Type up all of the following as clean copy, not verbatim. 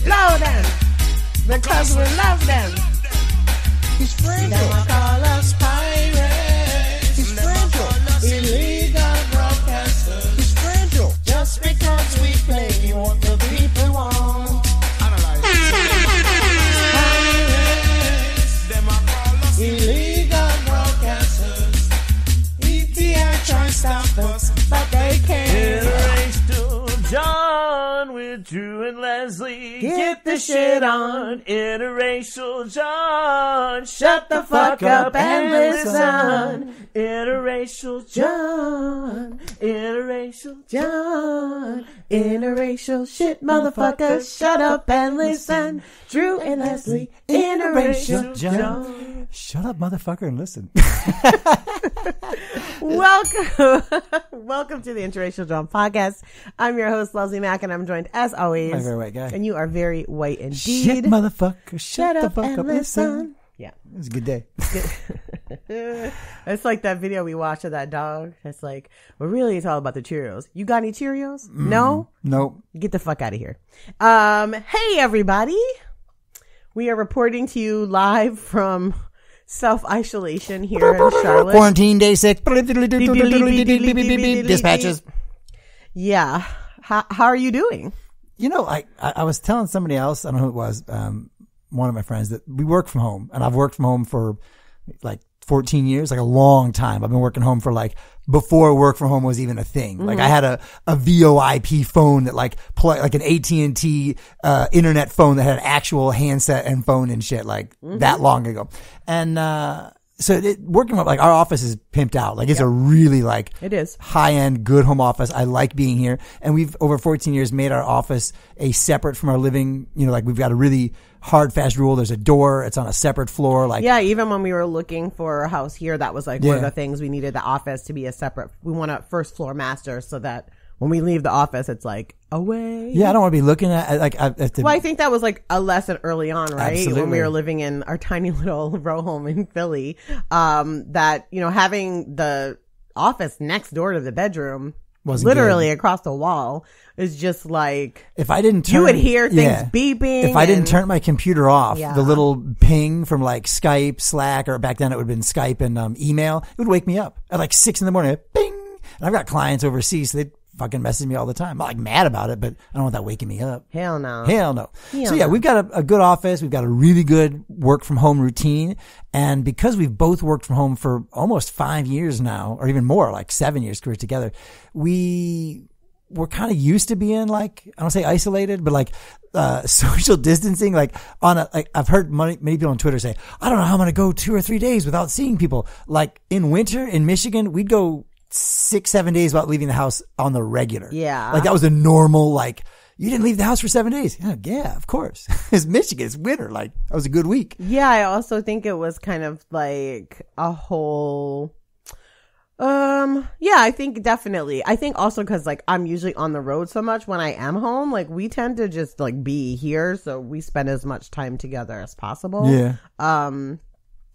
Blow them. Because we love them. He's fragile. They call us pirates. He's fragile. Illegal broadcasters. He's fragile. Just because we play what the people want. Pirates. Them a call us Illegal broadcasters. ETI try to stop us, but they can't. Interracial John with Drew and Leslie. Get the shit on. Interracial John. Shut the fuck up and listen. Interracial John. Interracial John, interracial shit, motherfucker. Shut up and listen. Drew and Leslie, interracial John. Shut up, motherfucker, and listen. Welcome to the Interracial John podcast. I'm your host, Leslie Mack, and I'm joined as always. My very white guy. And you are very white indeed. Shit, motherfucker. Shut the fuck and up, listen. Yeah. It was a good day. It's like that video we watched of that dog. It's like, well, really, it's all about the Cheerios. You got any Cheerios? No? Nope. Get the fuck out of here. Hey, everybody. We are reporting to you live from self-isolation here in Charlotte. Quarantine day 6. Dispatches. Yeah. How are you doing? You know, I was telling somebody else, I don't know who it was, one of my friends, that we work from home, and I've worked from home for like 14 years, like a long time. I've been working home for like before work from home was even a thing. Like I had a VoIP phone that like an AT&T internet phone that had an actual handset and phone and shit like that long ago. And so working from like our office is pimped out. Like it's a really like it is high end, good home office. I like being here, and we've over 14 years made our office a separate from our living. You know, like we've got a really hard, fast rule. There's a door. It's on a separate floor. Like even when we were looking for a house here, that was like one of the things we needed the office to be a separate. We want a first floor master so that when we leave the office, it's like away. Yeah, I don't want to be looking at like. Well, I think that was like a lesson early on, right? Absolutely. When we were living in our tiny little row home in Philly, that, you know, having the office next door to the bedroom, wasn't literally good. Across the wall, is just like, if I didn't turn, you would hear things beeping. If I didn't turn my computer off, Yeah. the little ping from like Skype, Slack, or back then it would have been Skype and email, it would wake me up at like 6 a.m. Bing! And I've got clients overseas, so they fucking message me all the time. I'm like mad about it, but I don't want that waking me up. Hell no. Hell no. So yeah, we've got a good office. We've got a really good work from home routine. And because we've both worked from home for almost 5 years now, or even more, like 7 years career together, we're kind of used to being like, I don't say isolated, but like, social distancing, like I've heard many people on Twitter say, I don't know how I'm going to go 2 or 3 days without seeing people. Like in winter in Michigan, we'd go 6-7 days without leaving the house on the regular. Yeah. Like that was a normal, like, you didn't leave the house for 7 days. Yeah, of course. It's Michigan. It's winter. Like that was a good week. Yeah. I also think it was kind of like a whole, I think definitely. I think also because like I'm usually on the road so much when I am home, like we tend to just like be here. So we spend as much time together as possible. Yeah.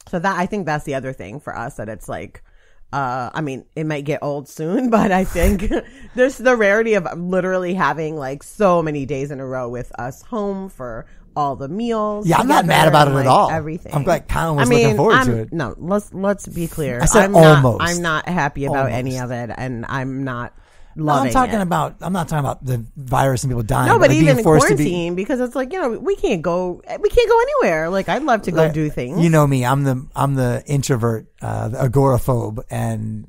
So that, I think that's the other thing for us, that it's like, I mean, it might get old soon, but I think there's the rarity of literally having like so many days in a row with us home for all the meals. Yeah, I'm not mad about it and, at all. Everything. I'm like kind of was looking forward to it. No, let's be clear. I said I'm almost. not happy about Almost. any of it, and I'm not No, loving I'm talking it. I'm not talking about the virus and people dying. No, but like even being in forced quarantine, because it's like, you know, we can't go anywhere. Like I'd love to go do things. You know me, I'm the introvert, the agoraphobe, and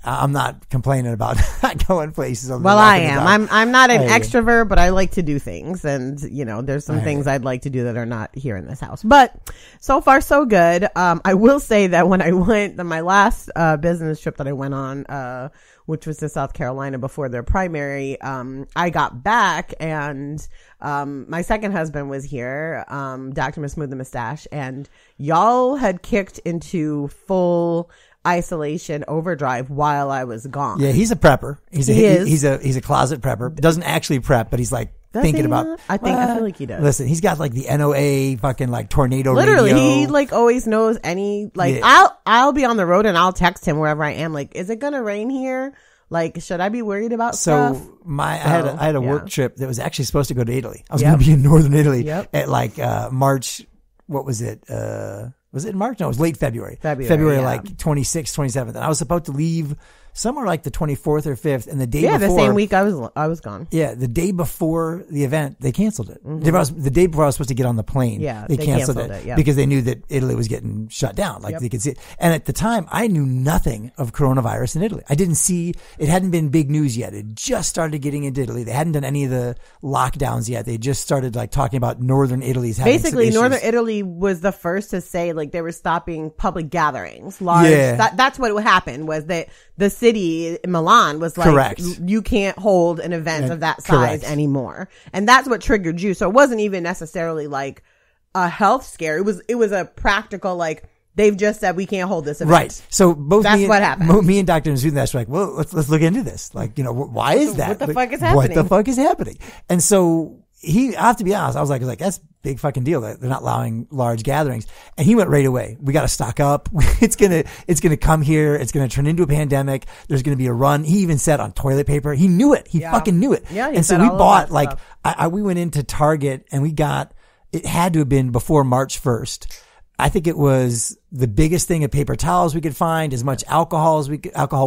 I'm not complaining about not going places. Well, I am. I'm not an I extrovert, but I like to do things, and you know, there's some things I'd like to do that are not here in this house. But so far, so good. I will say that when I went my last business trip that I went on, which was to South Carolina before their primary, I got back and my second husband was here, Dr. Mahmoud the Mustache, and y'all had kicked into full isolation overdrive while I was gone. Yeah, he's a prepper. He's is. a closet prepper. Doesn't actually prep, but he's like thinking about. I feel like he does. Listen, he's got like the NOAA fucking like tornado. Literally, radio. he like always knows any like Yeah. I'll be on the road and I'll text him wherever I am. Like, is it gonna rain here? Like, should I be worried about So stuff? I had a yeah. work trip that was actually supposed to go to Italy. I was Yep. going to be in northern Italy Yep. at like March. What was it? Was it in March? No, it was late February. February, yeah. like 26th, 27th. And I was supposed to leave somewhere like the 24th or 5th, and the day Yeah, before. the same week I was gone. Yeah, the day before the event, they canceled it. The day before I was supposed to get on the plane, Yeah, they canceled canceled it it, yeah. because they knew that Italy was getting shut down. Like they could see it. And at the time, I knew nothing of coronavirus in Italy. I didn't see, it hadn't been big news yet. It just started getting into Italy. They hadn't done any of the lockdowns yet. They just started like talking about northern Italy's having Basically, some Northern issues. Italy was the first to say like they were stopping public gatherings. Large. Yeah. That's what happened was that the city, Milan, was like, Correct. you can't hold an event of that size Correct. anymore. And that's what triggered you. So it wasn't even necessarily like a health scare. It was a practical, like, they've just said we can't hold this event. Right. So both That's me and, what happened. Me and Dr. Nasudash were like, well, let's look into this. Like, why is that? What the Like, fuck is What the happening? fuck is happening? And so I have to be honest, I was like, that's a big fucking deal that they're not allowing large gatherings. And he went right away. We got to stock up. It's going to come here. It's going to turn into a pandemic. There's going to be a run. He even said on toilet paper. He knew it. He fucking knew it. Yeah, he and so said we all of bought that like, stuff. we went into Target and it had to have been before March 1st. I think it was the biggest thing of paper towels we could find, as much alcohol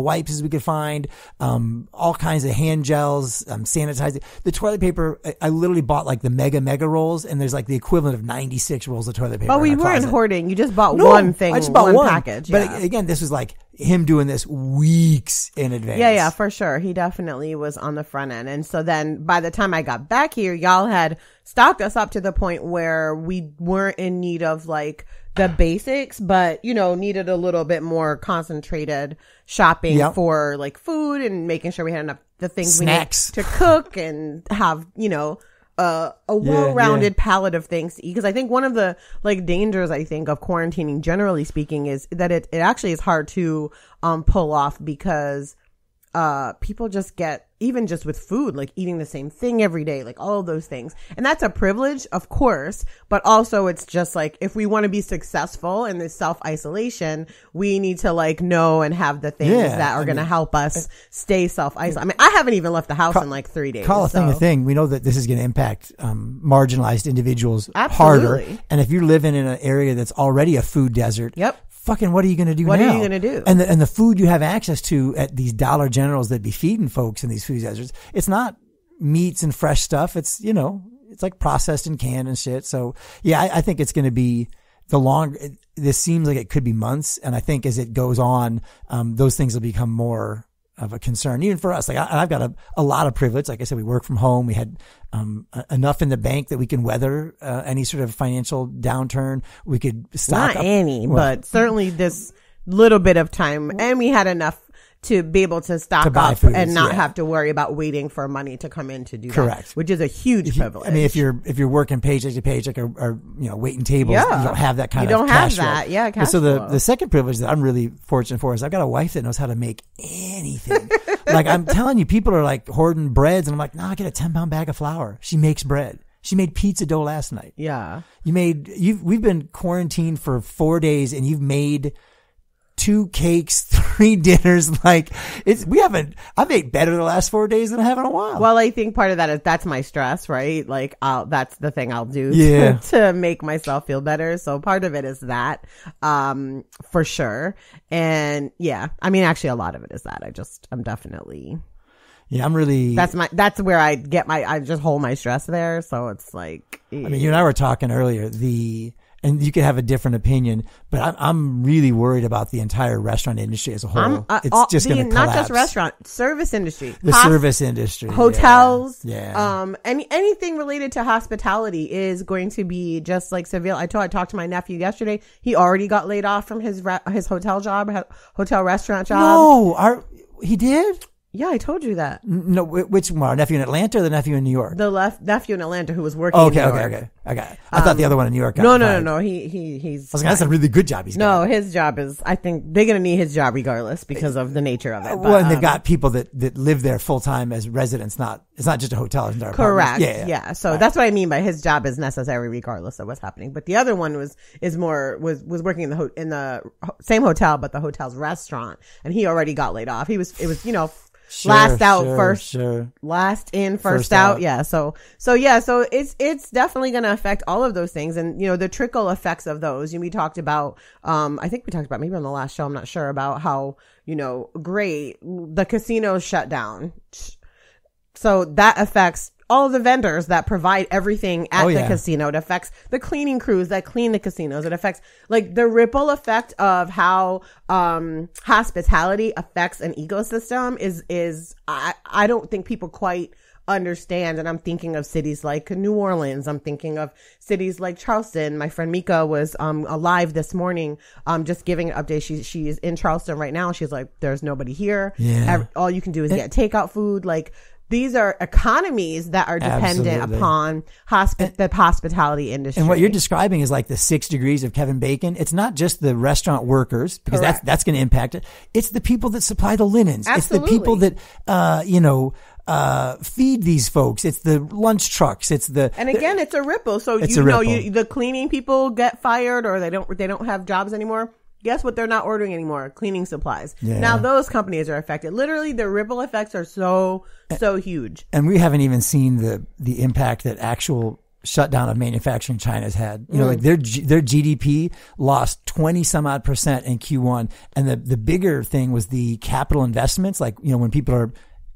wipes as we could find, all kinds of hand gels, sanitizing. The toilet paper, I literally bought like the mega rolls, and there's like the equivalent of 96 rolls of toilet paper. But we in our weren't closet. hoarding. You just bought No, one thing, I just bought one package. But yeah. again, this was like him doing this weeks in advance. Yeah, for sure. He definitely was on the front end. And so then by the time I got back here, y'all had stocked us up to the point where we weren't in need of like the basics, but needed a little bit more concentrated shopping Yep. for like food and making sure we had enough the things Snacks. we need to cook and have, a well-rounded palette of things to eat. Because I think one of the like dangers I think of quarantining, generally speaking, is that it actually is hard to pull off because people just get, even just with food, like eating the same thing every day, like all of those things. And that's a privilege, of course, but also it's just like, if we want to be successful in this self-isolation, we need to like know and have the things that are going to help us stay self-isolated. I mean, I haven't even left the house in like 3 days. Call a thing a so- thing. We know that this is going to impact marginalized individuals Absolutely. harder. And if you're living in an area that's already a food desert, Yep. fucking what are you going to do What now? are you gonna do? And the food you have access to at these Dollar Generals that be feeding folks in these food deserts, it's not meats and fresh stuff. It's, it's like processed and canned and shit. So yeah, I think it's going to be this seems like it could be months. And I think as it goes on, those things will become more of a concern, even for us. Like I've got a lot of privilege. Like I said, we work from home. We had enough in the bank that we can weather any sort of financial downturn. We could stock Not up. any, Well, but certainly this little bit of time. And we had enough to be able to stock To buy up foods, and not yeah. have to worry about waiting for money to come in to do Correct. that, which is a huge privilege. I mean, if you're working paycheck to paycheck or waiting tables, Yeah. you don't have that kind You of don't have cash flow. that. Yeah, But cash so flow. the second privilege that I'm really fortunate for is I've got a wife that knows how to make anything. Like I'm telling you, people are like hoarding breads, and I'm like, no, I get a 10-pound bag of flour. She makes bread. She made pizza dough last night. yeah. We've been quarantined for 4 days, and you've made 2 cakes, 3 dinners. Like I made better the last 4 days than I have in a while. Well, I think part of that is that's my stress, right? Like that's the thing I'll do Yeah. to make myself feel better. So part of it is that, for sure. And yeah, I mean, actually a lot of it is that I'm definitely, yeah, I'm really. that's where I just hold my stress there. So it's like, I mean, you and I were talking earlier, and you could have a different opinion, but I'm really worried about the entire restaurant industry as a whole. It's just going to collapse. not just restaurant, service industry, The service industry, hotels, yeah. anything related to hospitality is going to be just like severe. I talked to my nephew yesterday. He already got laid off from his hotel job, hotel restaurant job. No, he did. Yeah, I told you that. No, which one? Our nephew in Atlanta or the nephew in New York? The nephew in Atlanta who was working. Okay, in New York. okay. I got it. I thought the other one in New York. Got No. fired. He's. I was like, that's a really good job he's got. No, his job is. I think they're gonna need his job regardless because of the nature of it. Well, and they've got people that live there full time as residents. It's not just a hotel. It's correct. Yeah. Yeah. So that's what I mean by his job is necessary regardless of what's happening. But the other one was working in the same hotel, but the hotel's restaurant, and he already got laid off. It was last out sure, first, sure. last in, first First out. out. Yeah. So it's definitely going to affect all of those things. And, the trickle effects of those. We talked about, I think we talked about maybe on the last show, I'm not sure, about how, great the casinos shut down. So that affects all the vendors that provide everything at the casino. It affects the cleaning crews that clean the casinos. It affects the ripple effect of how hospitality affects an ecosystem is I don't think people quite understand. And I'm thinking of cities like New Orleans. I'm thinking of cities like Charleston. My friend Mika was alive this morning, just giving an update. She's in Charleston right now. She's like, there's nobody here. Yeah. All you can do is get takeout food. These are economies that are dependent Absolutely. upon the hospitality industry. And what you're describing is like the 6 degrees of Kevin Bacon. It's not just the restaurant workers, because that's going to impact it. It's the people that supply the linens. Absolutely. It's the people that, feed these folks. It's the lunch trucks. It's it's a ripple. So the cleaning people get fired, or they don't have jobs anymore. Guess what? They're not ordering anymore. Cleaning supplies. Yeah. Now those companies are affected. Literally, the ripple effects are so huge. And we haven't even seen the impact that actual shutdown of manufacturing China's had. Their GDP lost 20 some odd % in Q1. And the bigger thing was the capital investments. When people are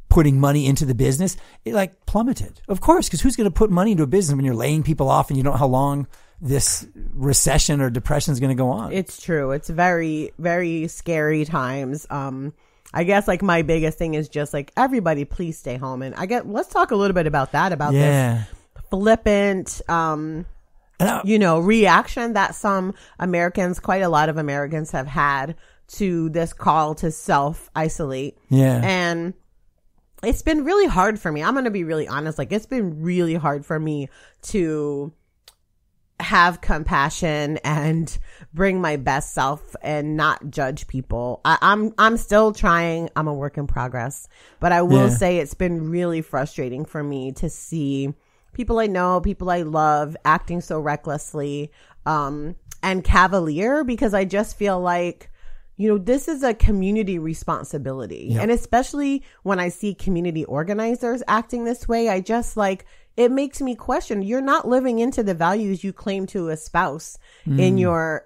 putting money into the business, it plummeted. Of course, because who's going to put money into a business when you're laying people off and you don't know how long this recession or depression is going to go on? It's true. It's very, very scary times. I guess my biggest thing is just everybody please stay home. And let's talk a little bit about that, this flippant, reaction that some Americans, quite a lot of Americans, have had to this call to self-isolate. Yeah. And it's been really hard for me. I'm going to be really honest. It's been really hard for me to have compassion and bring my best self and not judge people. I'm still trying. I'm a work in progress, but I will say it's been really frustrating for me to see people I know, people I love acting so recklessly, and cavalier, because I just feel like, this is a community responsibility. Yep. And especially when I see community organizers acting this way, I just it makes me question, you're not living into the values you claim to espouse in your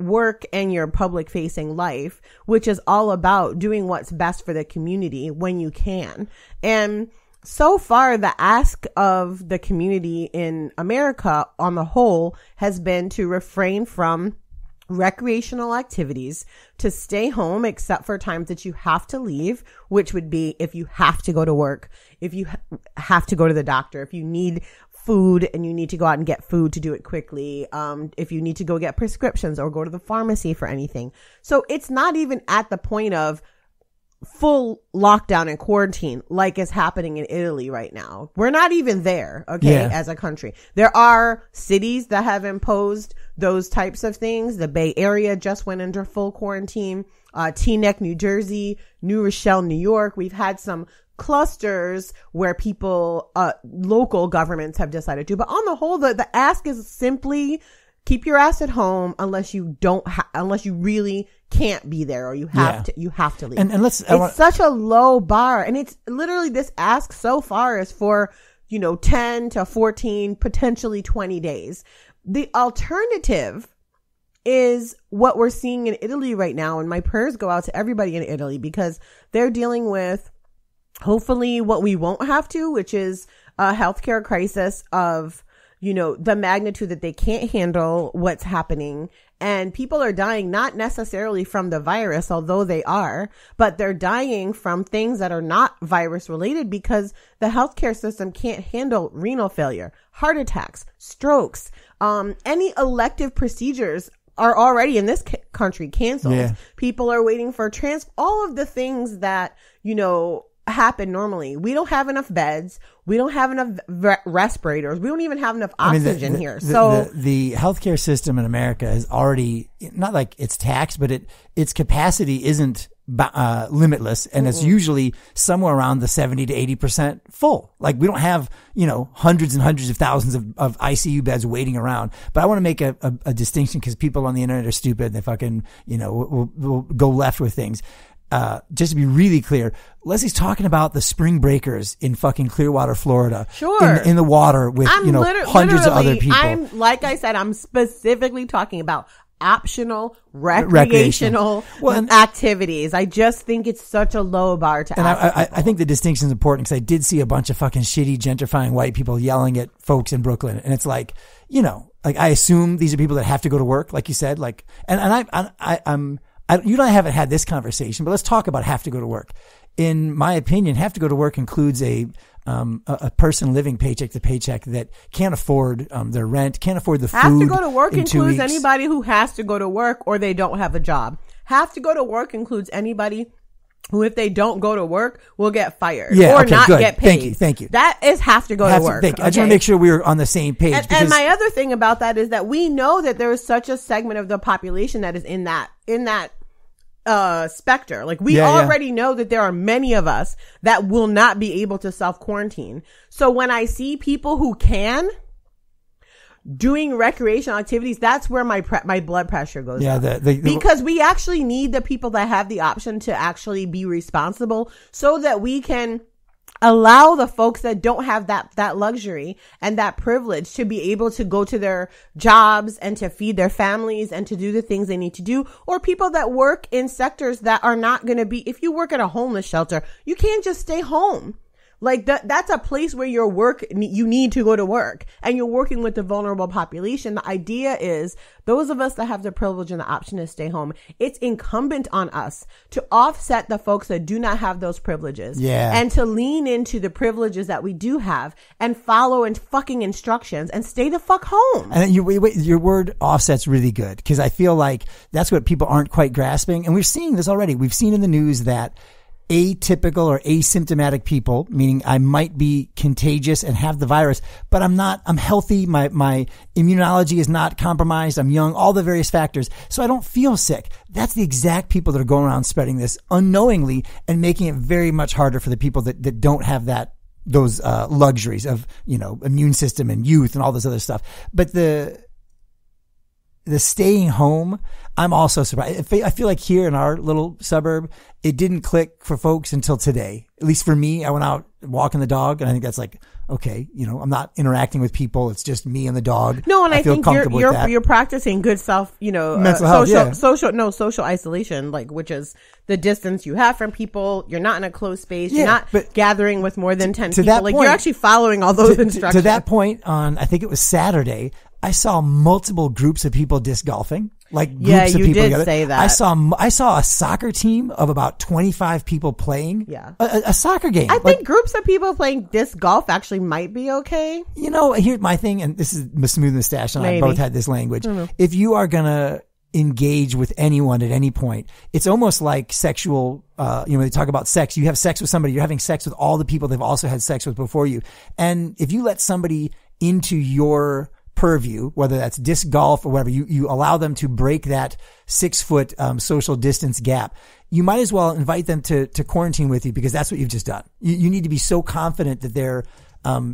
work and your public facing life, which is all about doing what's best for the community when you can. And so far, the ask of the community in America on the whole has been to refrain from recreational activities, to stay home except for times that you have to leave, which would be if you have to go to work, if you have to go to the doctor, if you need food and you need to go out and get food to do it quickly, if you need to go get prescriptions or go to the pharmacy for anything. So it's not even at the point of full lockdown and quarantine like is happening in Italy right now. We're not even there, as a country. There are cities that have imposed those types of things. The Bay Area just went into full quarantine. Teaneck, New Jersey, New Rochelle, New York. We've had some clusters where people, local governments have decided to. But on the whole, the ask is simply keep your ass at home unless you really can't be there, or you have to leave. And it's such a low bar. And it's literally, this ask so far is for, 10 to 14, potentially 20 days. The alternative is what we're seeing in Italy right now. And my prayers go out to everybody in Italy, because they're dealing with hopefully what we won't have to, which is a healthcare crisis of, the magnitude that they can't handle what's happening. And people are dying not necessarily from the virus, although they are, but they're dying from things that are not virus related, because the healthcare system can't handle renal failure, heart attacks, strokes, any elective procedures are already in this country canceled. Yeah. People are waiting for all of the things that, happen normally. We don't have enough beds. We don't have enough respirators. We don't even have enough oxygen here. So the healthcare system in America is already, not like it's taxed, but its capacity isn't limitless, and it's usually somewhere around the 70 to 80% full. We don't have, hundreds and hundreds of thousands of ICU beds waiting around. But I want to make a distinction, because people on the internet are stupid. They fucking, will go left with things. just to be really clear, Leslie's talking about the spring breakers in fucking Clearwater, Florida. Sure. In the water with, hundreds of other people. Like I said, I'm specifically talking about optional recreational activities. I just think it's such a low bar to ask. And I think the distinction is important because I did see a bunch of fucking shitty gentrifying white people yelling at folks in Brooklyn. And it's like, like I assume these are people that have to go to work, like you said, like, you and I haven't had this conversation, but let's talk about have to go to work. In my opinion, have to go to work includes a person living paycheck to paycheck that can't afford their rent, can't afford the food. Have to go to work includes anybody who has to go to work or they don't have a job. Have to go to work includes anybody who, if they don't go to work, will get fired or not get paid. Thank you. That is have to go to work. I just want to make sure we're on the same page. And my other thing about that is that we know that there is such a segment of the population that is in that specter. Like we already know that there are many of us that will not be able to self-quarantine. So when I see people who can doing recreational activities, that's where my blood pressure goes up. Because we actually need the people that have the option to actually be responsible so that we can allow the folks that don't have that luxury and that privilege to be able to go to their jobs and to feed their families and to do the things they need to do. Or people that work in sectors that are not going to be, if you work at a homeless shelter, you can't just stay home. Like that's a place where you need to go to work and you're working with the vulnerable population. The idea is those of us that have the privilege and the option to stay home, it's incumbent on us to offset the folks that do not have those privileges and to lean into the privileges that we do have and follow and fucking instructions and stay the fuck home. And your word offset's really good because I feel like that's what people aren't quite grasping. And we're seeing this already. We've seen in the news that atypical or asymptomatic people, meaning I might be contagious and have the virus, but I'm not, I'm healthy. My immunology is not compromised. I'm young, all the various factors. So I don't feel sick. That's the exact people that are going around spreading this unknowingly and making it very much harder for the people that don't have those luxuries of, immune system and youth and all this other stuff. But the staying home, I'm also surprised. I feel like here in our little suburb, it didn't click for folks until today. At least for me, I went out walking the dog and I think that's like, okay, I'm not interacting with people. It's just me and the dog. No, and I think you're practicing good self, mental health, social isolation, like, which is the distance you have from people. You're not in a closed space. You're not gathering with more than 10 people. Like you're actually following all those instructions. To that point on, I think it was Saturday, I saw multiple groups of people disc golfing. Like groups of people did together. Say that. I saw a soccer team of about 25 people playing. Yeah. A soccer game. I think groups of people playing disc golf actually might be okay. Here's my thing, and this is Smooth Mustache and I both had this language. If you are gonna engage with anyone at any point, it's almost like sexual, they talk about sex. You have sex with somebody, you're having sex with all the people they've also had sex with before you. And if you let somebody into your purview, whether that's disc golf or whatever, you allow them to break that 6 foot social distance gap, you might as well invite them to quarantine with you because that's what you've just done. You need to be so confident that they're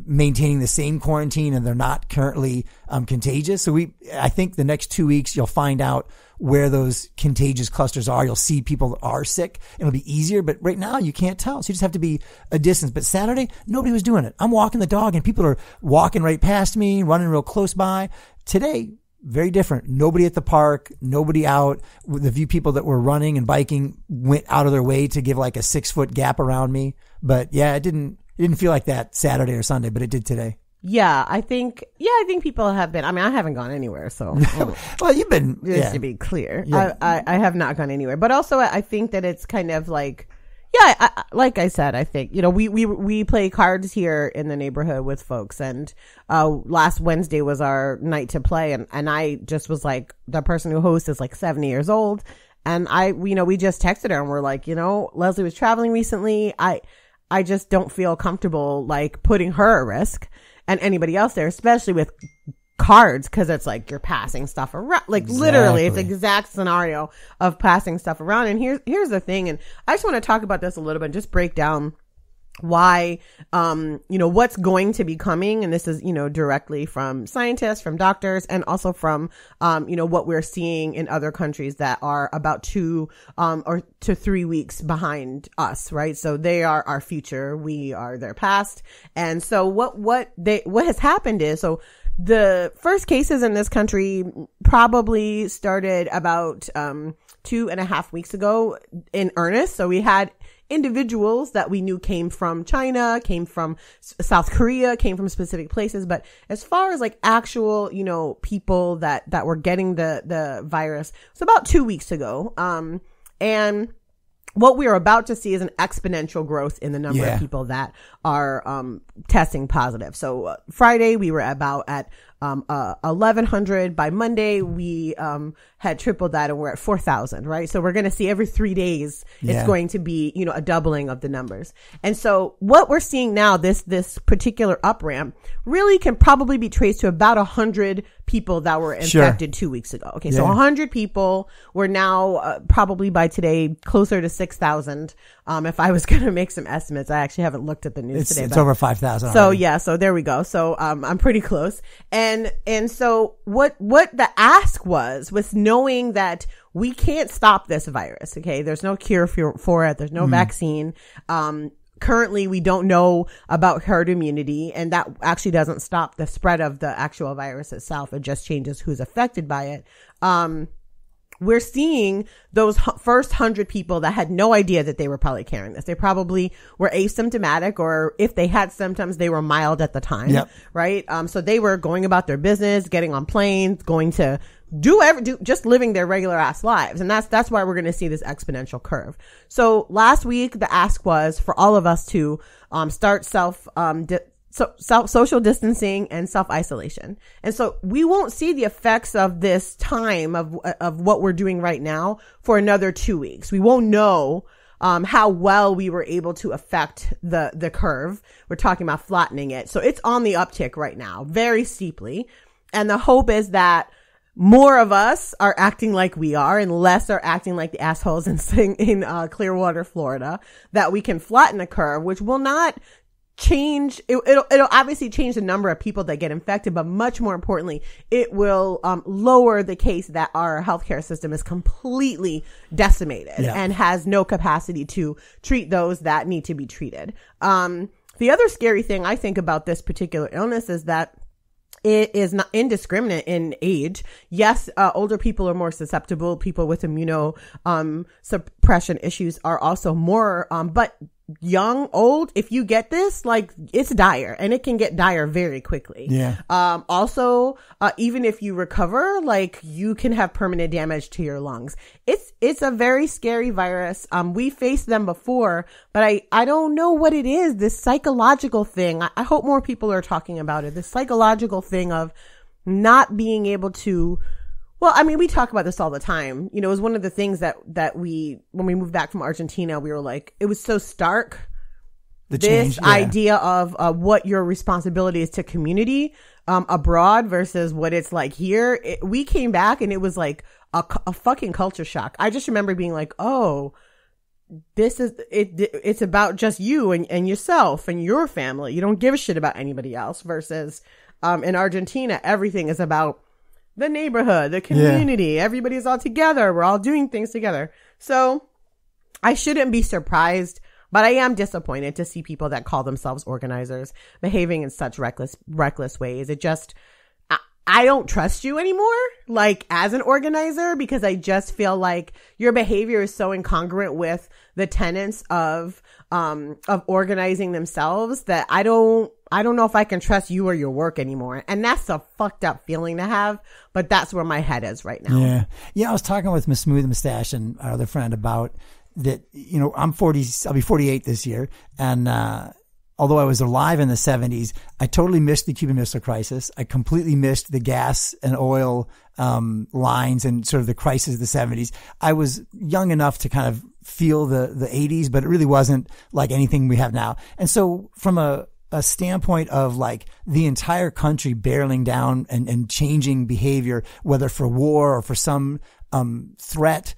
maintaining the same quarantine and they're not currently contagious. So I think the next 2 weeks you'll find out where those contagious clusters are. You'll see people that are sick. It'll be easier, but right now you can't tell. So you just have to be a distance. But Saturday, nobody was doing it. I'm walking the dog and people are walking right past me, running real close by. Today, very different. Nobody at the park, nobody out. The few people that were running and biking went out of their way to give like a 6 foot gap around me. But yeah, it didn't feel like that Saturday or Sunday, but it did today. Yeah, I think people have been. I mean, I haven't gone anywhere, so. Well, you've been. Just to be clear, yeah. I have not gone anywhere. But also, I think that it's kind of like, like I said, I think, we play cards here in the neighborhood with folks, and last Wednesday was our night to play, and I just was like, the person who hosts is like 70 years old, and we just texted her and we're like, Leslie was traveling recently. I just don't feel comfortable like putting her at risk and anybody else there, especially with cards, because it's like you're passing stuff around. Like literally, it's the exact scenario of passing stuff around. And here's the thing, and I just want to talk about this a little bit, and just break down why, what's going to be coming. And this is, directly from scientists, from doctors, and also from, what we're seeing in other countries that are about 2 or to 3 weeks behind us, right? So they are our future. We are their past. And so what has happened is, so the first cases in this country probably started about 2.5 weeks ago in earnest. So we had individuals that we knew came from China, came from South Korea, came from specific places. But as far as like actual, people that were getting the virus, it's about 2 weeks ago. And what we are about to see is an exponential growth in the number of people that are testing positive. So Friday we were about at 1,100. By Monday we had tripled that, and we're at 4,000. Right, so we're going to see every 3 days it's going to be a doubling of the numbers. And so what we're seeing now, this particular up ramp, really can probably be traced to about 100 people that were infected 2 weeks ago. Okay, so 100 people. We're now probably by today closer to 6,000. If I was going to make some estimates, I actually haven't looked at the news today. It's over 5,000. So so there we go. So I'm pretty close. And so what the ask was knowing that we can't stop this virus. Okay, there's no cure for it. There's no vaccine. Currently, we don't know about herd immunity, and that actually doesn't stop the spread of the actual virus itself. It just changes who's affected by it. We're seeing those first 100 people that had no idea that they were probably carrying this. They probably were asymptomatic, or if they had symptoms, they were mild at the time, right? So they were going about their business, getting on planes, going to just living their regular ass lives. And that's why we're going to see this exponential curve. So last week, the ask was for all of us to start social distancing and self-isolation. And so we won't see the effects of this time of what we're doing right now for another 2 weeks. We won't know how well we were able to affect the curve. We're talking about flattening it. So it's on the uptick right now, very steeply. And the hope is that more of us are acting like we are and less are acting like the assholes in Clearwater, Florida, that we can flatten the curve, which will not change. It'll obviously change the number of people that get infected, but much more importantly, it will lower the case that our healthcare system is completely decimated and has no capacity to treat those that need to be treated. The other scary thing I think about this particular illness is that it is not indiscriminate in age. Yes, older people are more susceptible. People with suppression issues are also more, but young, old, if you get this, like, it's dire, and it can get dire very quickly. Also, even if you recover, like, you can have permanent damage to your lungs. It's a very scary virus. We faced them before, but I don't know what it is. This psychological thing. I hope more people are talking about it. This psychological thing of not being able to. Well, I mean, we talk about this all the time. It was one of the things that when we moved back from Argentina, we were like, it was so stark. This idea of what your responsibility is to community abroad versus what it's like here. We came back and it was like a fucking culture shock. I just remember being like, oh, this is it. It's about just you and yourself and your family. You don't give a shit about anybody else versus in Argentina, everything is about the neighborhood, the community, everybody's all together. We're all doing things together. So I shouldn't be surprised, but I am disappointed to see people that call themselves organizers behaving in such reckless ways. It just, I don't trust you anymore, like, as an organizer, because I just feel like your behavior is so incongruent with the tenets of organizing themselves that I don't know if I can trust you or your work anymore. And that's a fucked up feeling to have, but that's where my head is right now. Yeah. I was talking with Miss Smooth Mustache and our other friend about that. I'm 40, I'll be 48 this year. And, although I was alive in the 70s, I totally missed the Cuban Missile Crisis. I completely missed the gas and oil lines and sort of the crisis of the 70s. I was young enough to kind of feel the 80s, but it really wasn't like anything we have now. And so from a standpoint of like the entire country barreling down and changing behavior, whether for war or for some threat,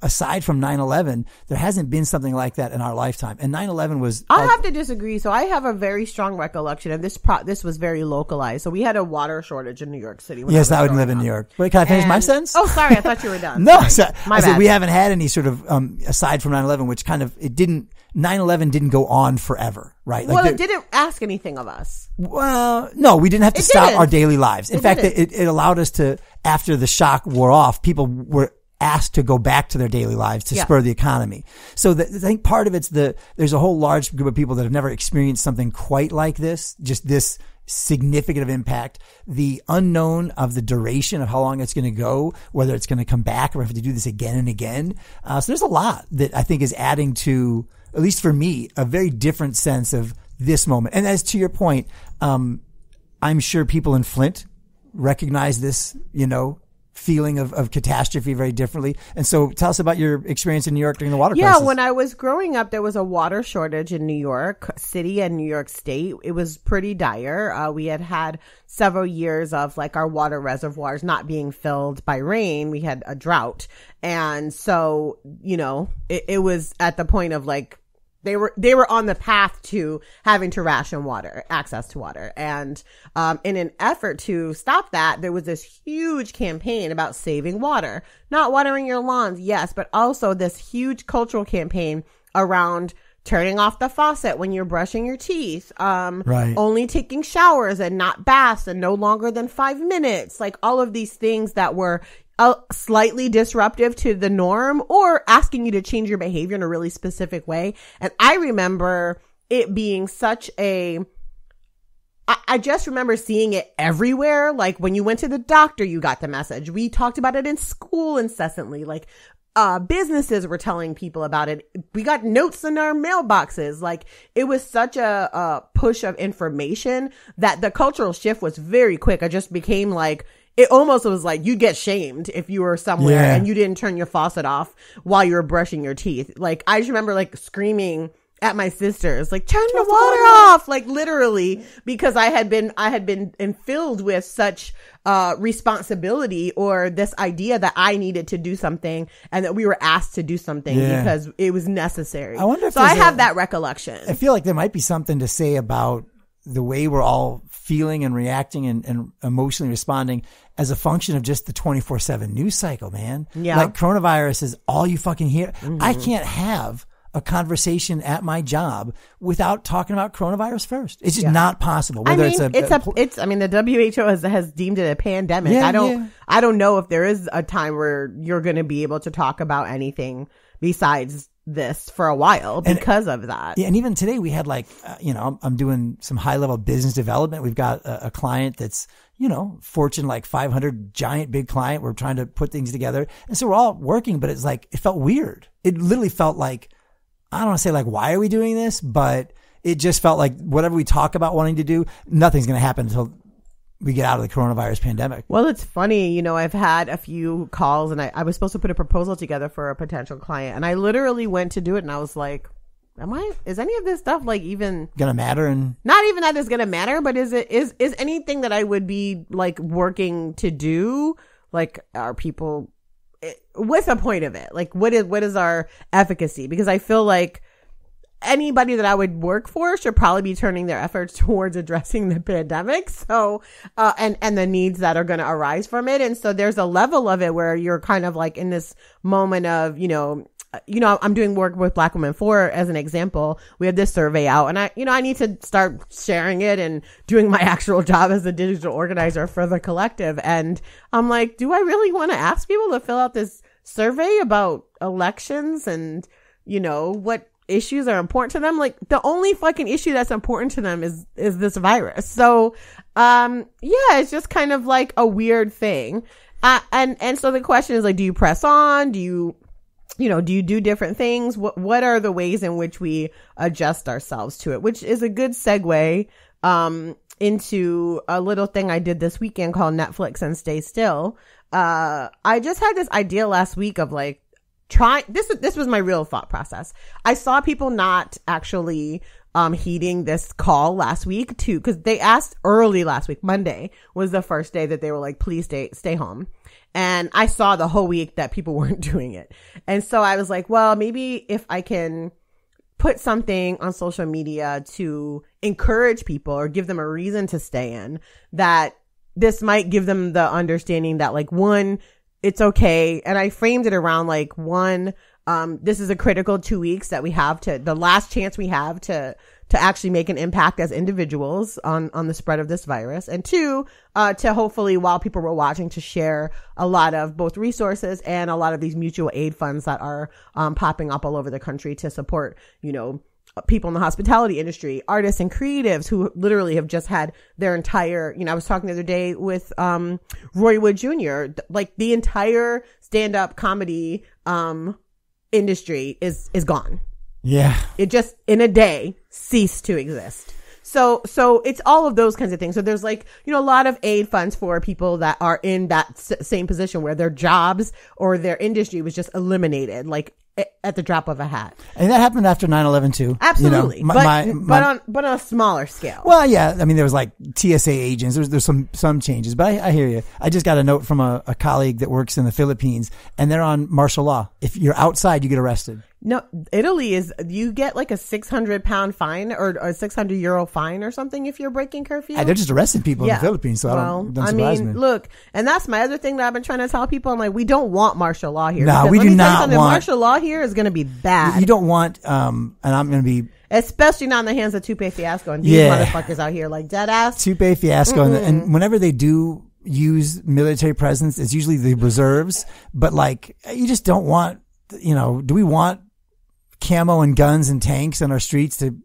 aside from 9/11, there hasn't been something like that in our lifetime. And 9/11 was. I'll have to disagree. So I have a very strong recollection, and this was very localized. So we had a water shortage in New York City. Yes, I would live in New York. Wait, can I finish my sentence? Oh, sorry, I thought you were done. No, I said we haven't had any sort of aside from 9/11, which kind of 9/11 didn't go on forever, right? Well, it didn't ask anything of us. Well, no, we didn't have to stop our daily lives. In fact, it allowed us to, after the shock wore off, people were asked to go back to their daily lives to spur the economy. So I think part of it's there's a whole large group of people that have never experienced something quite like this, just this significant of impact, the unknown of the duration of how long it's going to go, whether it's going to come back or if we have to do this again and again. So there's a lot that I think is adding to, at least for me, a very different sense of this moment. And as to your point, I'm sure people in Flint recognize this, feeling of catastrophe very differently. And so tell us about your experience in New York during the water crisis. Yeah, when I was growing up, there was a water shortage in New York City and New York State. It was pretty dire. We had several years of our water reservoirs not being filled by rain. We had a drought. And so, it was at the point of they were on the path to having to ration access to water. And in an effort to stop that, there was this huge campaign about saving water, not watering your lawns, yes, but also this huge cultural campaign around turning off the faucet when you're brushing your teeth, only taking showers and not baths and no longer than 5 minutes, all of these things that were slightly disruptive to the norm or asking you to change your behavior in a really specific way. And I remember it being such I just remember seeing it everywhere. When you went to the doctor, you got the message. We talked about it in school incessantly. Businesses were telling people about it. We got notes in our mailboxes. It was such a push of information that the cultural shift was very quick. I just became it almost was you'd get shamed if you were somewhere and you didn't turn your faucet off while you were brushing your teeth. I just remember screaming at my sisters, turn the water off, literally, because I had been filled with such responsibility or this idea that I needed to do something and that we were asked to do something because it was necessary. I wonder if I have that recollection. I feel like there might be something to say about the way we're all feeling and reacting and emotionally responding as a function of just the 24/7 news cycle, man. Yeah. Coronavirus is all you fucking hear. Mm-hmm. I can't have a conversation at my job without talking about coronavirus first. It's just not possible. The WHO has deemed it a pandemic. I don't know if there is a time where you're going to be able to talk about anything besides this for a while because of that. Yeah, and even today we had I'm doing some high level business development. We've got a client that's, Fortune 500 giant big client. We're trying to put things together. And so we're all working, but it's it felt weird. It literally felt I don't want to say why are we doing this? But it just felt like whatever we talk about wanting to do, nothing's going to happen until we get out of the coronavirus pandemic. Well, it's funny, I've had a few calls and I was supposed to put a proposal together for a potential client and I literally went to do it and I was like, is any of this stuff even gonna matter? And not even that it's gonna matter, but is anything that I would be working to do? Are people what's the point of it? What is our efficacy? Because I feel anybody that I would work for should probably be turning their efforts towards addressing the pandemic. So, and the needs that are going to arise from it. And so there's a level of it where you're kind of in this moment of, I'm doing work with Black Women For as an example. We have this survey out and I need to start sharing it and doing my actual job as a digital organizer for the collective. And I'm do I really want to ask people to fill out this survey about elections and, what issues are important to them? The only fucking issue that's important to them is this virus. So, it's just kind of a weird thing. And so the question is do you press on? Do you do different things? What are the ways in which we adjust ourselves to it? Which is a good segue, into a little thing I did this weekend called Netflix and Stay Still. I just had this idea last week of this was my real thought process. I saw people not actually heeding this call last week too, because they asked early last week. Monday was the first day that they were like, please stay home. And I saw the whole week that people weren't doing it. And so I was like, well, maybe if I can put something on social media to encourage people or give them a reason to stay in, that this might give them the understanding that, like, one, it's okay. And I framed it around like, one, this is a critical 2 weeks that we have the last chance we have to actually make an impact as individuals on the spread of this virus. And two, to hopefully, while people were watching, to share a lot of both resources and a lot of these mutual aid funds that are popping up all over the country to support, people in the hospitality industry, artists and creatives who literally have just had their entire, I was talking the other day with Roy Wood Jr., like the entire stand-up comedy industry is gone. Yeah. It just in a day ceased to exist. So it's all of those kinds of things. So there's like, a lot of aid funds for people that are in that same position where their jobs or their industry was just eliminated, like at the drop of a hat. And that happened after 9/11 too. Absolutely. But on a smaller scale. Well, yeah. I mean, there was like TSA agents. There's some changes, but I hear you. I just got a note from a colleague that works in the Philippines, and they're on martial law. If you're outside, you get arrested. No, Italy you get like a 600-pound fine or a 600 euro fine or something if you're breaking curfew. They're just arresting people in the Philippines, so don't surprise me. Look, and that's my other thing that I've been trying to tell people. I'm like, we don't want martial law here. No, we do not want martial law here is going to be bad. You don't want, and I'm going to be, especially not in the hands of Tupe Fiasco and these motherfuckers out here, like dead ass. Tupe Fiasco, and whenever they do use military presence, it's usually the reserves. But like, you just don't want, do we want camo and guns and tanks on our streets to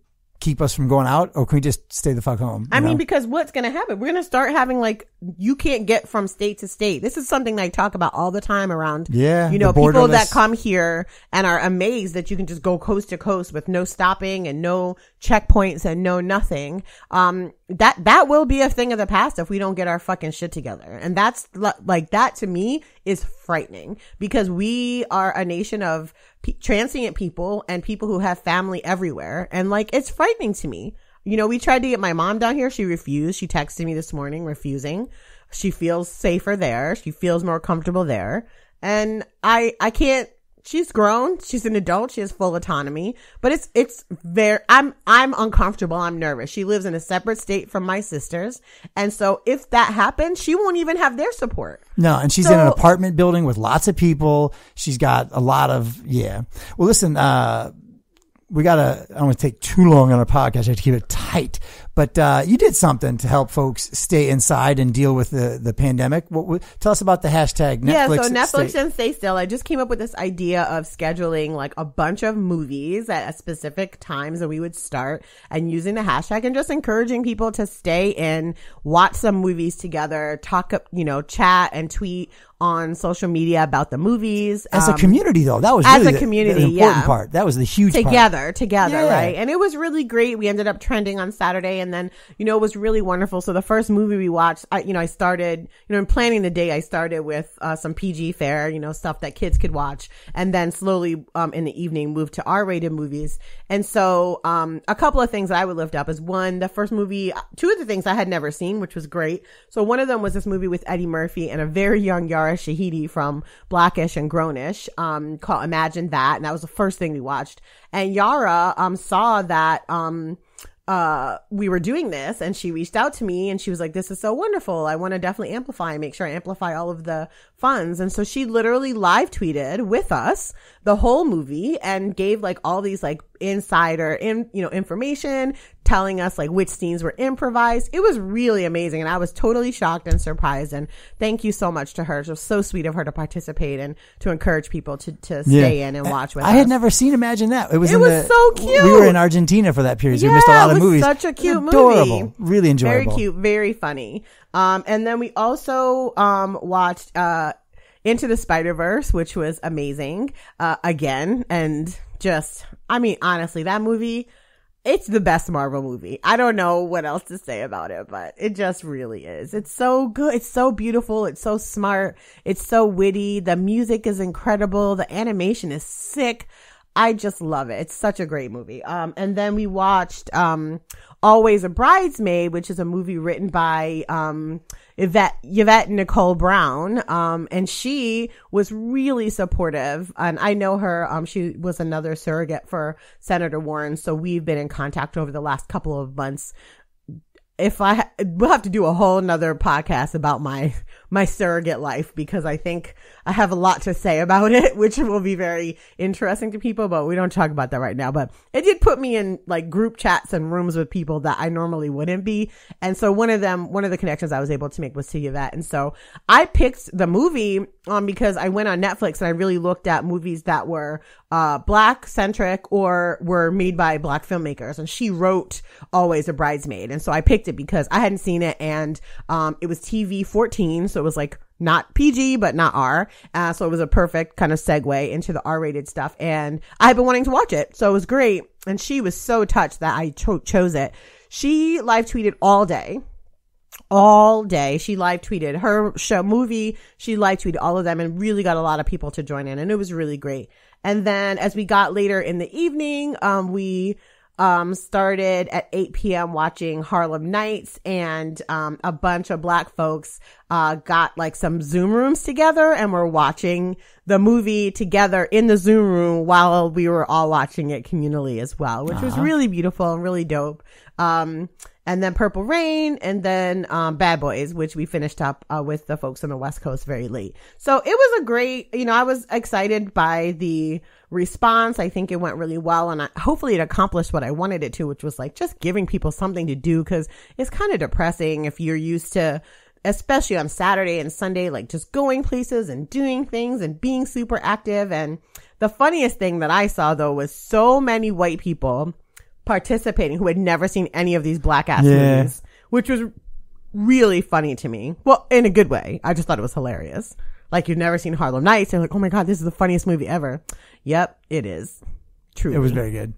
keep us from going out, or can we just stay the fuck home? I mean, because what's going to happen? We're going to start having like, you can't get from state to state. This is something that I talk about all the time around, people that come here and are amazed that you can just go coast to coast with no stopping and no checkpoints and no nothing. That will be a thing of the past if we don't get our fucking shit together. And that's like, that to me is frightening, because we are a nation of transient people and people who have family everywhere. And like, it's frightening to me. We tried to get my mom down here. She refused. She texted me this morning refusing. She feels safer there. She feels more comfortable there. And I can't, she's grown. She's an adult. She has full autonomy, but it's very, I'm uncomfortable. I'm nervous. She lives in a separate state from my sisters. And so if that happens, she won't even have their support. No. And she's in an apartment building with lots of people. She's got a lot of, Well, listen, I don't want to take too long on our podcast. I have to keep it tight. But you did something to help folks stay inside and deal with the pandemic. Tell us about the hashtag Netflix. Yeah, so Netflix and Stay Still. I just came up with this idea of scheduling like a bunch of movies at specific times that we would start, and using the hashtag and just encouraging people to stay in, watch some movies together, talk, chat and tweet on social media about the movies. As a community, though, that was really the important part. That was the huge part. Together, right? And it was really great. We ended up trending on Saturday, and then, it was really wonderful. So the first movie we watched, I started, in planning the day, I started with some PG fare, stuff that kids could watch, and then slowly in the evening moved to R-rated movies. And so a couple of things that I would lift up is, one, the first movie, two of the things I had never seen, which was great. So one of them was this movie with Eddie Murphy and a very young Yara Shahidi from Blackish and Grownish, called Imagine That. And that was the first thing we watched. And Yara, saw that, we were doing this, and she reached out to me and she was like, this is so wonderful. I want to definitely make sure I amplify all of the funds. And so she literally live tweeted with us the whole movie and gave like all these like insider information, telling us like which scenes were improvised. It was really amazing, and I was totally shocked and surprised. And thank you so much to her. It was so sweet of her to participate and to encourage people to stay in and watch with us. I had never seen Imagine That. It was so cute. We were in Argentina for that period, so we missed a lot of movies. Such a cute Adorable. movie. Really enjoyable. Very cute, very funny. And then we also watched Into the Spider-Verse, which was amazing again. And just, honestly, that movie, it's the best Marvel movie. I don't know what else to say about it, but it just really is. It's so good. It's so beautiful. It's so smart. It's so witty. The music is incredible. The animation is sick. I just love it. It's such a great movie. And then we watched Always a Bridesmaid, which is a movie written by Yvette Nicole Brown. And she was really supportive. And I know her. She was another surrogate for Senator Warren. So we've been in contact over the last couple of months. We'll have to do a whole nother podcast about my surrogate life, because I think I have a lot to say about it, which will be very interesting to people, but we don't talk about that right now. But it did put me in like group chats and rooms with people that I normally wouldn't be. And so one of the connections I was able to make was to Yvette. And so I picked the movie because I went on Netflix and I really looked at movies that were Black centric or were made by Black filmmakers. And she wrote Always a Bridesmaid. And so I picked it because I hadn't seen it, and it was TV 14, so it was like not PG but not R, so it was a perfect kind of segue into the R-rated stuff, and I've been wanting to watch it, so it was great. And she was so touched that I chose it. She live tweeted all day. She live tweeted her movie. She live tweeted all of them and really got a lot of people to join in, and it was really great. And then as we got later in the evening, we started at 8 p.m. watching Harlem Nights, and a bunch of Black folks got like some Zoom rooms together and were watching the movie together in the Zoom room while we were all watching it communally as well, which was really beautiful and really dope. And then Purple Rain, and then Bad Boys, which we finished up with the folks on the West Coast very late. So it was a great, I was excited by the response. I think it went really well, and hopefully it accomplished what I wanted it to, which was like just giving people something to do, because it's kind of depressing if you're used to, especially on Saturday and Sunday, like just going places and doing things and being super active. And the funniest thing that I saw, though, was so many white people participating who had never seen any of these Black ass movies, which was really funny to me. Well, in a good way. I just thought it was hilarious. Like, you've never seen Harlem Nights, and you're like, oh my God, this is the funniest movie ever. Yep, it is. Truly. It was very good.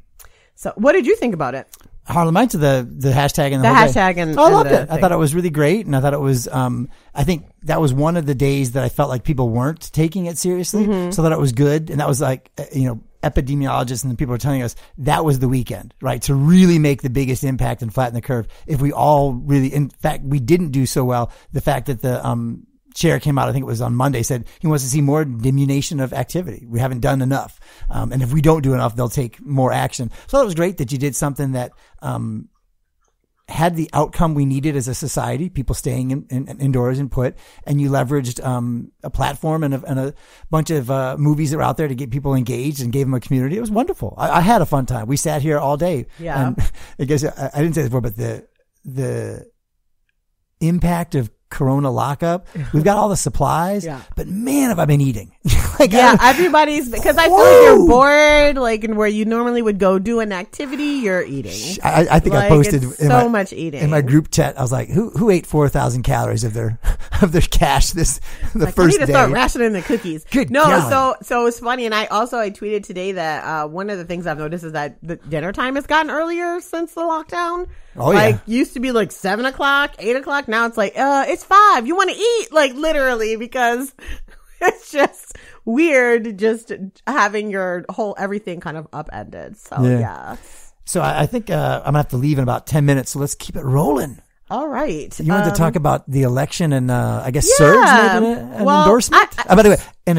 So what did you think about it? Harlem Nights, the hashtag and the whole hashtag day. and I loved it. thing. I thought it was really great, and I thought it was. I think that was one of the days that I felt like people weren't taking it seriously. So I thought it was good, and that was like epidemiologists and the people are telling us that was the weekend, right? To really make the biggest impact and flatten the curve. If we all really, in fact, we didn't do so well. The fact that the chair came out, I think it was on Monday, said he wants to see more diminution of activity. We haven't done enough. And if we don't do enough, they'll take more action. So it was great that you did something that, had the outcome we needed as a society, people staying indoors and and you leveraged, a platform and a bunch of, movies that were out there to get people engaged and gave them a community. It was wonderful. I had a fun time. We sat here all day. Yeah. And I guess I didn't say this before, but the impact of Corona lockup, we've got all the supplies, but man, have I been eating. Everybody's, because I feel like you're bored, like, and where you normally would go do an activity, you're eating. I think I posted so much eating in my group chat. I was like, who ate 4,000 calories of their cash the first day? I need to start rationing the cookies. Good God. So it's funny, and I tweeted today that one of the things I've noticed is that the dinner time has gotten earlier since the lockdown. Oh yeah, used to be like 7 o'clock, 8 o'clock. Now it's like it's 5. You want to eat, like, literally, because it's just weird just having your whole everything kind of upended. So yeah. So I think I'm gonna have to leave in about 10 minutes. So let's keep it rolling. All right. You wanted to talk about the election and I guess Serge made an endorsement. By the way, an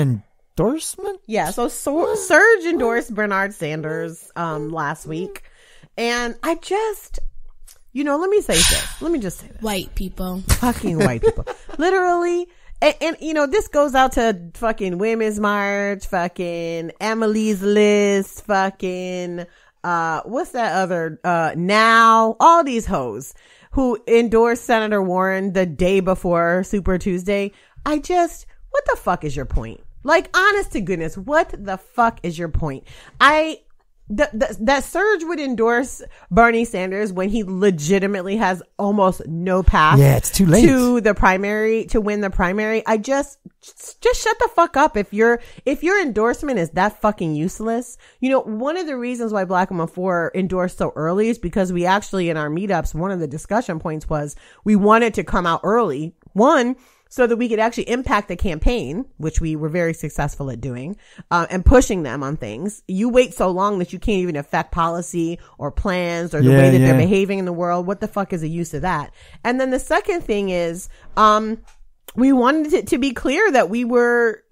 endorsement? Yeah. So Serge endorsed Bernard Sanders last week, and I just. Let me say this. Let me just say this. White people. Fucking white people. Literally. And this goes out to fucking Women's March, fucking Emily's List, fucking, what's that other, Now, all these hoes who endorsed Senator Warren the day before Super Tuesday. What the fuck is your point? Like, honest to goodness, what the fuck is your point? That Serge would endorse Bernie Sanders when he legitimately has almost no path. Yeah, it's too late to win the primary. I just shut the fuck up. If your endorsement is that fucking useless, one of the reasons why Black Women 4 endorsed so early is because we actually, in our meetups, one of the discussion points was we wanted to come out early. One, so that we could actually impact the campaign, which we were very successful at doing, and pushing them on things. You wait so long that you can't even affect policy or plans or the way that they're behaving in the world. What the fuck is the use of that? And then the second thing is, we wanted it to be clear that we were,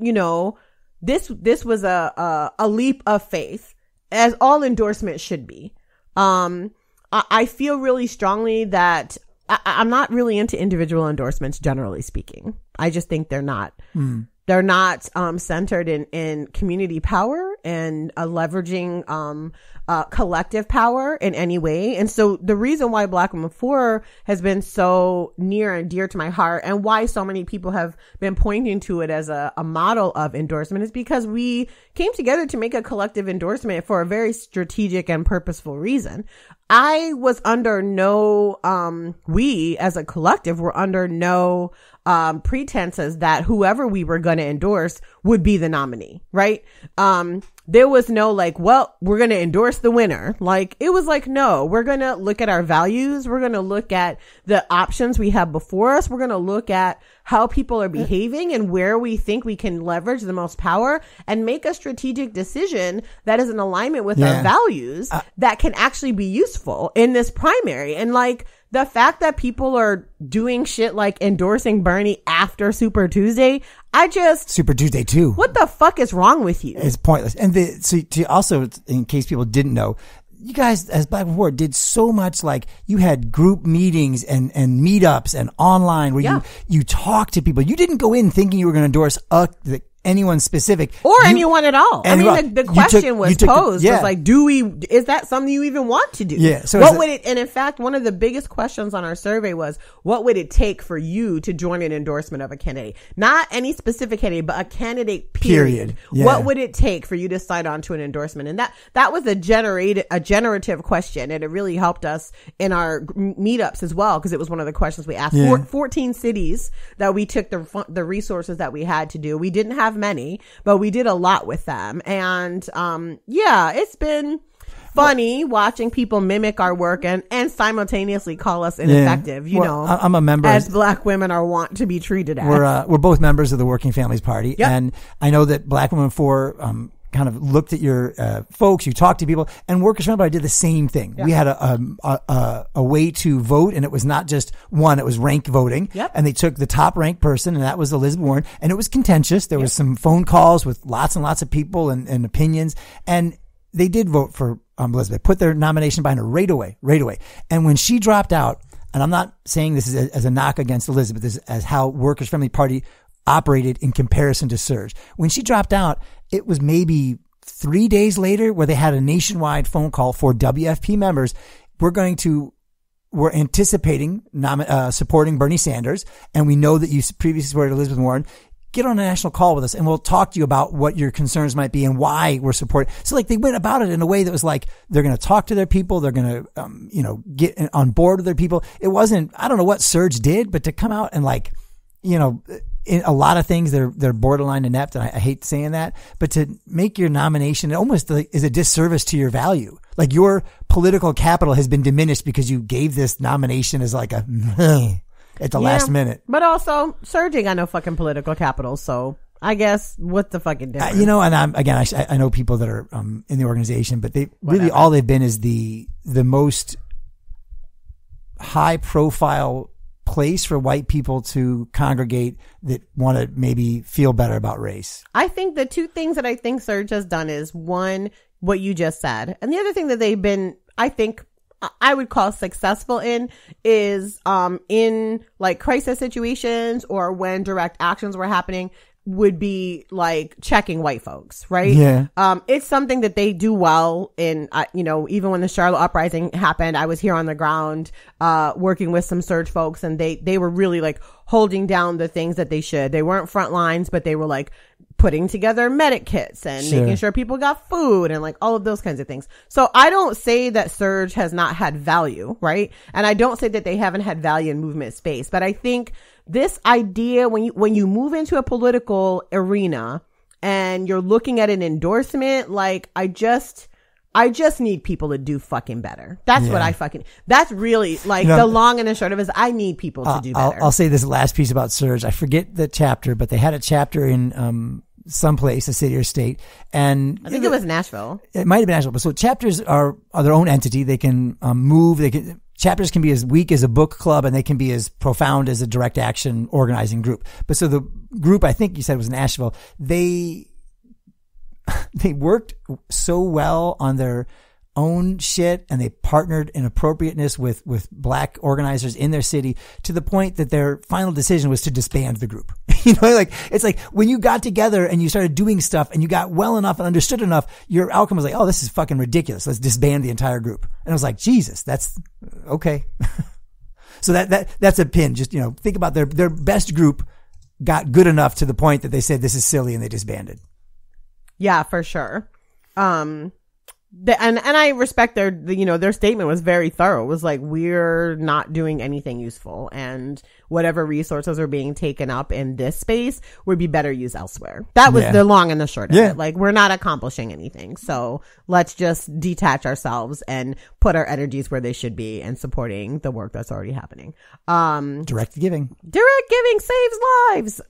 this was a leap of faith, as all endorsements should be. I feel really strongly that I'm not really into individual endorsements, generally speaking. I just think they're not. They're not centered in community power and leveraging collective power in any way. And so the reason why Black Women For has been so near and dear to my heart, and why so many people have been pointing to it as a model of endorsement, is because we came together to make a collective endorsement for a very strategic and purposeful reason. I was under no, we as a collective were under no pretenses that whoever we were going to endorse would be the nominee, right? There was no like, well, we're going to endorse the winner. Like, it was like, no, we're going to look at our values. We're going to look at the options we have before us. We're going to look at how people are behaving and where we think we can leverage the most power and make a strategic decision that is in alignment with our values that can actually be useful in this primary. And like, the fact that people are doing shit like endorsing Bernie after Super Tuesday, Super Tuesday too. What the fuck is wrong with you? It's pointless. And so to also, in case people didn't know, you guys as Black Women For did so much, like you had group meetings and meetups and online where you talked to people. You didn't go in thinking you were going to endorse anyone specific or anyone at all. I mean, the question was posed was like, is that something you even want to do? Yeah. So what would it, and in fact, one of the biggest questions on our survey was, what would it take for you to join an endorsement of a candidate? Not any specific candidate, but a candidate period. Yeah. What would it take for you to sign on to an endorsement? And that was a generative question. And it really helped us in our meetups as well, because it was one of the questions we asked. 14 cities that we took the resources that we had to do. We didn't have many, but we did a lot with them. And it's been funny watching people mimic our work and simultaneously call us ineffective. I'm a member, as Black women are wont to be treated as. We're both members of the Working Families Party, and I know that Black Women For kind of looked at your folks, you talked to people, and Workers Friendly did the same thing. We had a way to vote, and it was not just one, it was ranked voting. And they took the top ranked person, and that was Elizabeth Warren, and it was contentious. There was some phone calls with lots and lots of people and opinions, and they did vote for Elizabeth, put their nomination behind her right away. And when she dropped out, and I'm not saying this is as a knock against Elizabeth, this is as how Workers Friendly Party operated in comparison to Surge. When she dropped out, it was maybe 3 days later where they had a nationwide phone call for WFP members. We're anticipating supporting Bernie Sanders, and we know that you previously supported Elizabeth Warren. Get on a national call with us, and we'll talk to you about what your concerns might be and why we're supporting. So like they went about it in a way that was like, they're going to talk to their people. They're going to, get on board with their people. It wasn't, I don't know what Surge did, but to come out and like, in a lot of things, they're borderline inept, and I hate saying that, but to make your nomination, it almost is a disservice to your value. Like your political capital has been diminished because you gave this nomination as like a at the last minute. But also, Surge ain't got no fucking political capital, so I guess what's the fucking difference? And I know people that are in the organization, but all they've been is the most high profile place for white people to congregate that want to maybe feel better about race. I think the two things that I think Surge has done is, one, what you just said, and the other thing that they've been, I think, I would call successful in is in like crisis situations or when direct actions were happening, would be like checking white folks, right? Yeah. It's something that they do well in, even when the Charlotte uprising happened, I was here on the ground, working with some Surge folks, and they were really like holding down the things that they should. They weren't front lines, but they were like putting together medic kits and making sure people got food and like all of those kinds of things. So I don't say that Surge has not had value, right? And I don't say that they haven't had value in movement space, but I think this idea, when you move into a political arena and you're looking at an endorsement, like I just need people to do fucking better. That's what that's really like You know, the long and the short of it is I need people to do better. I'll say this last piece about Surge. I forget the chapter, but they had a chapter in someplace, a city or state, and I think it was Nashville. It might have been Nashville. But so chapters are their own entity. They can move. Chapters can be as weak as a book club, and they can be as profound as a direct action organizing group. But so the group, I think you said was Nashville, they worked so well on their own shit, and they partnered in appropriateness with black organizers in their city to the point that their final decision was to disband the group. You know, like, it's like when you got together and you started doing stuff and you got well enough and understood enough, your outcome was like, oh, this is fucking ridiculous. Let's disband the entire group. And I was like, Jesus, that's okay. So that's a pin. Just, you know, think about their best group got good enough to the point that they said this is silly and they disbanded. Yeah, for sure. And I respect their statement was very thorough. It was like, we're not doing anything useful, and whatever resources are being taken up in this space would be better used elsewhere. That was the long and the short of it. Like, we're not accomplishing anything. So let's just detach ourselves and put our energies where they should be and supporting the work that's already happening. Direct giving Saves lives.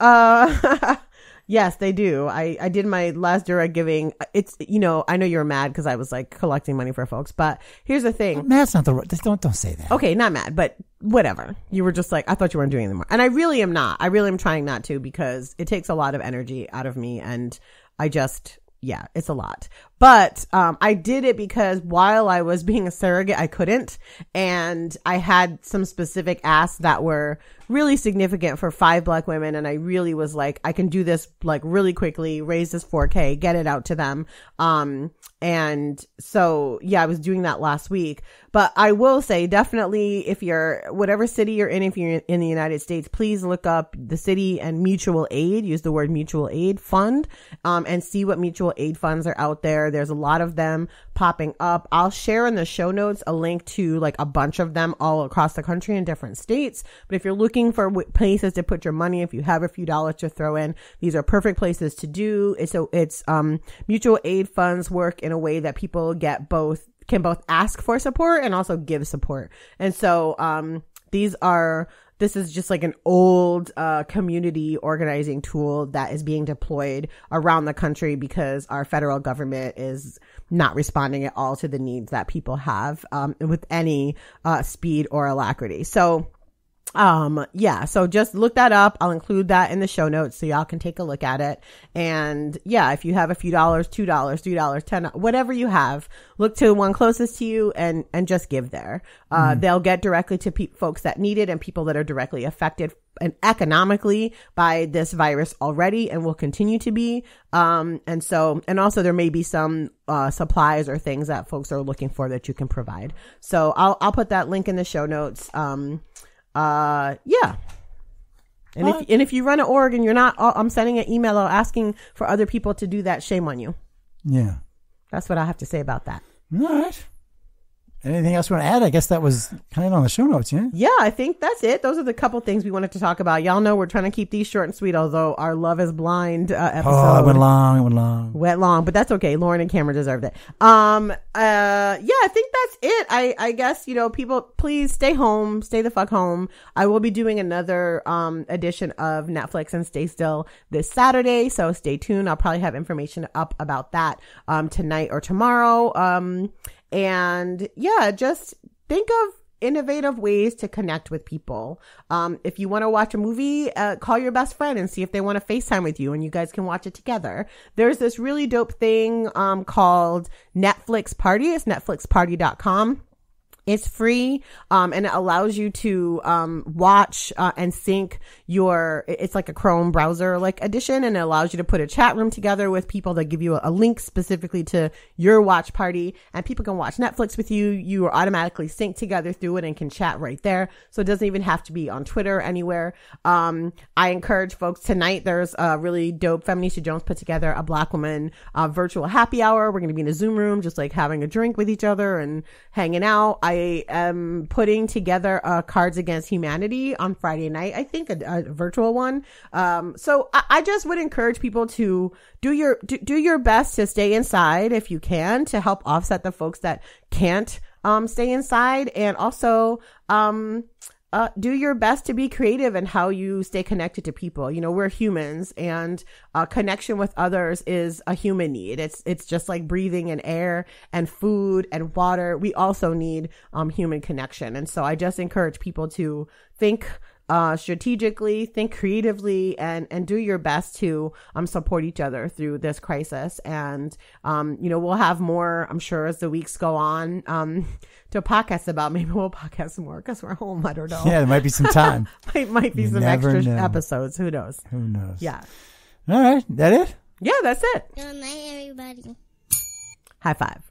Yes, they do. I did my last direct giving. It's, you know, I know you were mad because I was like collecting money for folks, but here's the thing. Mad's not the right. Don't say that. Okay, not mad, but whatever. You were just like, I thought you weren't doing it anymore. And I really am not. I really am trying not to, because it takes a lot of energy out of me, and I just, yeah, it's a lot. But I did it because while I was being a surrogate, I couldn't. And I had some specific asks that were really significant for 5 Black women. And I really was like, I can do this like really quickly, raise this $4,000, get it out to them. And so, yeah, I was doing that last week. But I will say, definitely, if you're, whatever city you're in, if you're in the United States, please look up the city and mutual aid, use the word mutual aid fund, and see what mutual aid funds are out there. There's a lot of them popping up. I'll share in the show notes a link to like a bunch of them all across the country in different states. But if you're looking for places to put your money, if you have a few dollars to throw in, these are perfect places to do. It's mutual aid funds work in a way that people can both ask for support and also give support. And so this is just like an old community organizing tool that is being deployed around the country because our federal government is not responding at all to the needs that people have with any speed or alacrity. So so just look that up. I'll include that in the show notes so y'all can take a look at it. And yeah, if you have a few dollars, $2, $3, $10, whatever you have, look to the one closest to you and just give there. They'll get directly to folks that need it and people that are directly affected and economically by this virus already and will continue to be. And also there may be some supplies or things that folks are looking for that you can provide. So I'll put that link in the show notes. Yeah. And if you run an org and you're not, I'm sending an email out asking for other people to do that. Shame on you. Yeah. That's what I have to say about that. All right. Anything else you want to add? I guess that was kind of on the show notes, yeah? Yeah, I think that's it. Those are the couple things we wanted to talk about. Y'all know we're trying to keep these short and sweet, although our Love is Blind episode. Oh, it went long. Went long, but that's okay. Lauren and Cameron deserved it. Yeah, I think that's it. I guess, people, please stay home. Stay the fuck home. I will be doing another edition of Netflix and Stay Still this Saturday, so stay tuned. I'll probably have information up about that tonight or tomorrow. And yeah, just think of innovative ways to connect with people. If you want to watch a movie, call your best friend and see if they want to FaceTime with you and you guys can watch it together. There's this really dope thing called Netflix Party. It's netflixparty.com. It's free, and it allows you to watch and sync it's like a Chrome browser like edition, and it allows you to put a chat room together with people that give you a link specifically to your watch party, and people can watch Netflix with you. You are automatically synced together through it and can chat right there. So it doesn't even have to be on Twitter anywhere. I encourage folks tonight. There's a really dope Feminista Jones put together a Black woman virtual happy hour. We're going to be in a Zoom room, just like having a drink with each other and hanging out. I I am putting together a Cards Against Humanity on Friday night. I think a virtual one. So I just would encourage people to do your best to stay inside if you can, to help offset the folks that can't stay inside, and also do your best to be creative in how you stay connected to people. You know, we're humans, and connection with others is a human need. It's just like breathing and air and food and water. We also need human connection. And so I just encourage people to think strategically, think creatively, and do your best to support each other through this crisis. And you know, we'll have more, I'm sure, as the weeks go on to podcast about. Maybe we'll podcast more because we're home. I don't know. Yeah, there might be some time. might be some extra episodes. Who knows? Who knows? Yeah. All right. That it? Yeah, that's it. Good night, everybody. High five.